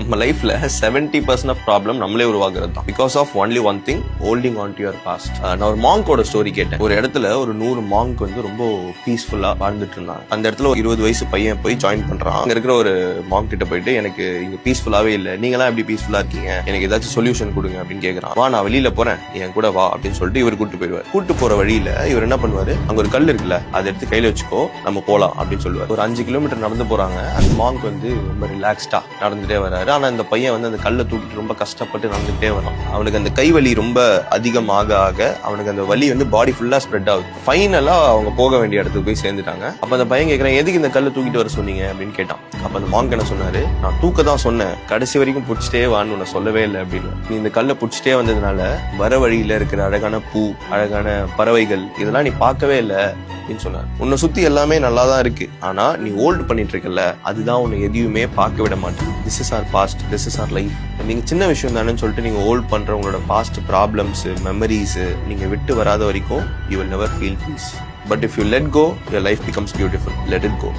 நம்ம லைஃப்ல 70% of problem நம்மளே உருவாக்குறது தான். Because of only one thing, holding on to your past. நான் ஒரு மாங்கோட ஸ்டோரி கேட்டேன். ஒரு இடத்துல ஒரு 100 மாங்க் வந்து ரொம்ப பீஸ்ஃபுல்லா வாழ்ந்துட்டு இருந்தாங்க. அந்த இடத்துல ஒரு 20 வயசு பையன் போய் ஜாயின் பண்றான். அங்க இருக்கிற ஒரு மாங்க் கிட்ட போயிட்டு, எனக்கு இங்க பீஸ்ஃபுல்லாவே இல்ல, நீங்களாம் எப்படி பீஸ்ஃபுல்லா இருக்கீங்க, எனக்கு ஏதாச்சும் சொல்யூஷன் கொடுங்க அப்படின்னு கேக்குறான். வா, நான் வெளியில போறேன், என் கூட வா அப்படின்னு சொல்லிட்டு இவர் கூட்டு போயிடுவார். கூட்டு போற வழியில இவர் என்ன பண்ணுவாரு, அங்க ஒரு கல் இருக்குல்ல, அதை எடுத்து கையில வச்சுக்கோ, நம்ம போலாம் அப்படின்னு சொல்லுவார். ஒரு 5 கிலோமீட்டர் நடந்து போறாங்க. அந்த மாங்க் வந்து ரொம்ப ரிலாக்ஸ்டா நடந்துட்டே வராரு. ஆனா இந்த பையன் வந்து அந்த கல்லை தூக்கிட்டு ரொம்ப கஷ்டப்பட்டு நடந்துட்டே வரான். அவனுக்கு அந்த கை வலி ரொம்ப அதிகமாக ஆக அவனுக்கு அந்த வலி வந்து பாடி ஃபுல்லா ஸ்ப்ரெட் ஆகுது. ஃபைனலா அவங்க போக வேண்டிய இடத்துக்கு போய் சேர்ந்துட்டாங்க. அப்ப அந்த பையன் கேட்கறான், எதுக்கு இந்த கல்லை தூக்கிட்டு வர சொன்னீங்க அப்படின்னு கேட்டான். அப்ப அந்த மாங்க் என்ன சொன்னாரு, நான் தூக்க தான் சொன்னேன், கடைசி வரைக்கும் புடிச்சிட்டே வான்னு உன்னை சொல்லவே இல்லை அப்படின்னு. நீ இந்த கல்லை புடிச்சிட்டே வந்ததுனால வர வழியில இருக்கிற அழகான பூ, அழகான பறவைகள் இதெல்லாம் நீ பார்க்கவே இல்லை அப்படின்னு சொன்னார். உன்னை சுத்தி எல்லாமே நல்லா தான் இருக்கு, ஆனா நீ ஹோல்ட் பண்ணிட்டு இருக்கல, அதுதான் உன்னை எதையுமே பார்க்க விட மாட்டேன். This is our past, this is our life. நீங்க சின்ன விஷயம் தானேன்னு சொல்லிட்டு நீங்க ஹோல்ட் பண்ற உங்களோட பாஸ்ட் ப்ராப்ளம்ஸ், மெமரிஸ் நீங்க விட்டு வராத வரைக்கும் you will never feel peace. But if you let go, your life becomes beautiful. Let it go.